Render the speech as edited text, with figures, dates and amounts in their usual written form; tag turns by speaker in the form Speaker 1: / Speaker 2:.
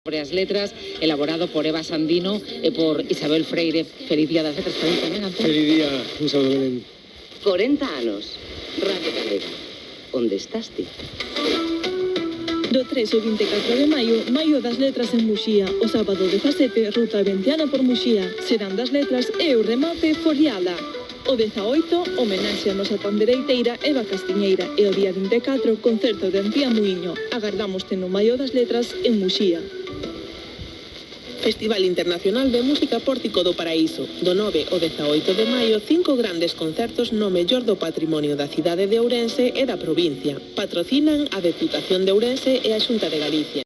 Speaker 1: Sobre as letras, elaborado por Eva Sandino e por Isabel Freire. Feliz día das letras para ti tamén, Antón.
Speaker 2: Feliz día, un saludo, Belén.
Speaker 3: 40 anos, Radio Galega. Onde estás ti?
Speaker 4: Do 3 ao 24 de maio das letras en Muxía. O sábado 17, ruta ventiana por Muxía. Serán das letras e o remate Foriala. O 18, homenaxe a nosa pandereiteira Eva Castiñeira. E o día 24, concerto de Antía Muiño. Agardámoste no Maio das letras en Muxía. Festival Internacional de Música Pórtico do Paraíso. Do 9 ao 18 de maio, 5 grandes concertos no mellor do patrimonio da cidade de Ourense e da provincia. Patrocinan a Deputación de Ourense e a Xunta de Galicia.